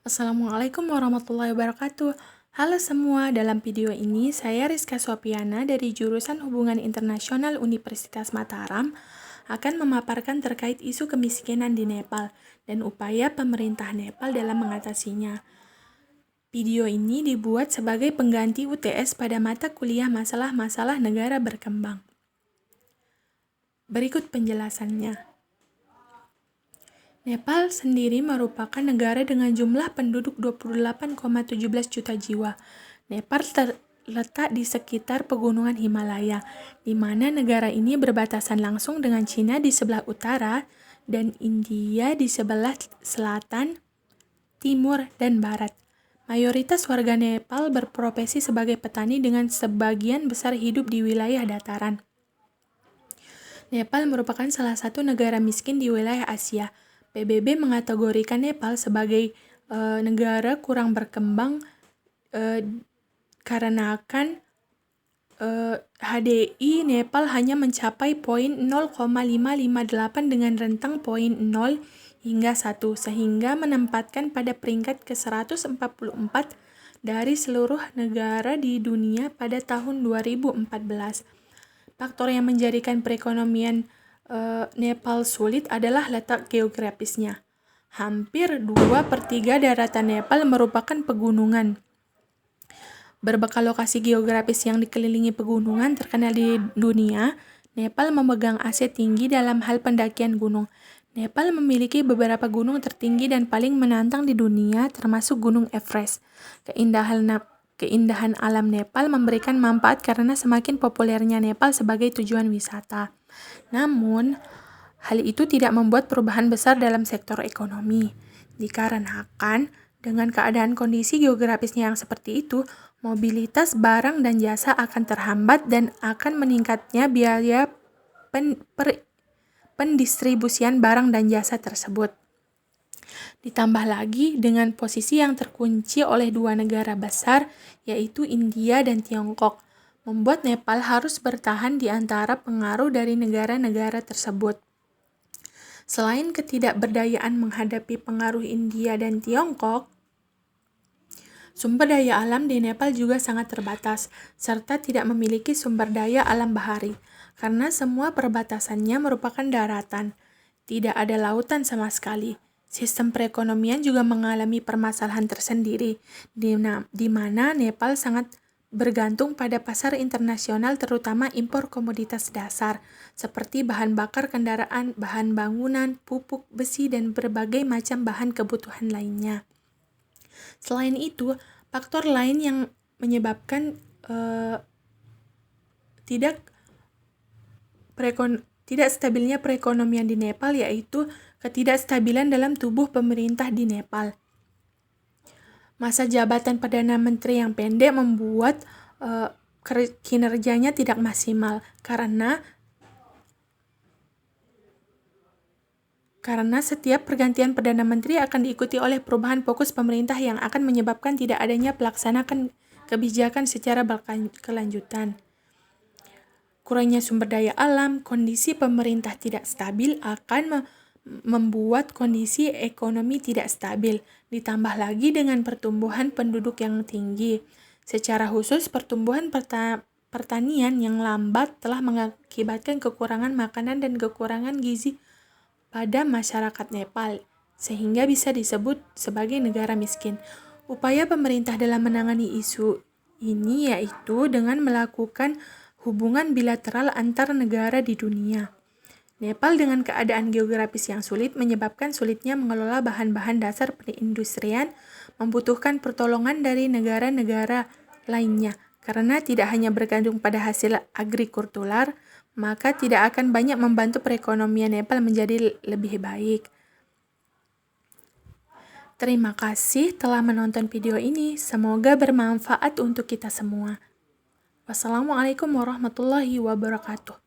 Assalamualaikum warahmatullahi wabarakatuh. Halo semua, dalam video ini saya Rizka Sopiana dari jurusan Hubungan Internasional Universitas Mataram akan memaparkan terkait isu kemiskinan di Nepal dan upaya pemerintah Nepal dalam mengatasinya. Video ini dibuat sebagai pengganti UTS pada mata kuliah masalah-masalah negara berkembang. Berikut penjelasannya. Nepal sendiri merupakan negara dengan jumlah penduduk 28,17 juta jiwa. Nepal terletak di sekitar pegunungan Himalaya, di mana negara ini berbatasan langsung dengan Cina di sebelah utara dan India di sebelah selatan, timur, dan barat. Mayoritas warga Nepal berprofesi sebagai petani dengan sebagian besar hidup di wilayah dataran. Nepal merupakan salah satu negara miskin di wilayah Asia. PBB mengategorikan Nepal sebagai negara kurang berkembang karena HDI Nepal hanya mencapai poin 0,558 dengan rentang poin 0 hingga 1, sehingga menempatkan pada peringkat ke-144 dari seluruh negara di dunia pada tahun 2014. Faktor yang menjadikan perekonomian Nepal sulit adalah letak geografisnya. Hampir 2/3 daratan Nepal merupakan pegunungan. Berbekal lokasi geografis yang dikelilingi pegunungan terkenal di dunia, Nepal memegang aset tinggi dalam hal pendakian gunung. Nepal memiliki beberapa gunung tertinggi dan paling menantang di dunia, termasuk Gunung Everest. Keindahan alam Nepal memberikan manfaat karena semakin populernya Nepal sebagai tujuan wisata. Namun, hal itu tidak membuat perubahan besar dalam sektor ekonomi. Dikarenakan dengan keadaan kondisi geografisnya yang seperti itu, mobilitas barang dan jasa akan terhambat dan akan meningkatnya biaya pendistribusian barang dan jasa tersebut. Ditambah lagi dengan posisi yang terkunci oleh dua negara besar, yaitu India dan Tiongkok, membuat Nepal harus bertahan di antara pengaruh dari negara-negara tersebut. Selain ketidakberdayaan menghadapi pengaruh India dan Tiongkok, sumber daya alam di Nepal juga sangat terbatas, serta tidak memiliki sumber daya alam bahari, karena semua perbatasannya merupakan daratan. Tidak ada lautan sama sekali. Sistem perekonomian juga mengalami permasalahan tersendiri, di mana Nepal sangat bergantung pada pasar internasional, terutama impor komoditas dasar, seperti bahan bakar kendaraan, bahan bangunan, pupuk, besi, dan berbagai macam bahan kebutuhan lainnya. Selain itu, faktor lain yang menyebabkan tidak stabilnya perekonomian di Nepal yaitu ketidakstabilan dalam tubuh pemerintah di Nepal. Masa jabatan Perdana Menteri yang pendek membuat kinerjanya tidak maksimal karena setiap pergantian Perdana Menteri akan diikuti oleh perubahan fokus pemerintah yang akan menyebabkan tidak adanya pelaksanaan kebijakan secara berkelanjutan. Kurangnya sumber daya alam, kondisi pemerintah tidak stabil akan membuat kondisi ekonomi tidak stabil, ditambah lagi dengan pertumbuhan penduduk yang tinggi. Secara khusus, pertumbuhan pertanian yang lambat telah mengakibatkan kekurangan makanan dan kekurangan gizi pada masyarakat Nepal, sehingga bisa disebut sebagai negara miskin. Upaya pemerintah dalam menangani isu ini yaitu dengan melakukan hubungan bilateral antar negara di dunia. Nepal dengan keadaan geografis yang sulit menyebabkan sulitnya mengelola bahan-bahan dasar perindustrian, membutuhkan pertolongan dari negara-negara lainnya. Karena tidak hanya bergantung pada hasil agrikultural, maka tidak akan banyak membantu perekonomian Nepal menjadi lebih baik. Terima kasih telah menonton video ini. Semoga bermanfaat untuk kita semua. Wassalamualaikum warahmatullahi wabarakatuh.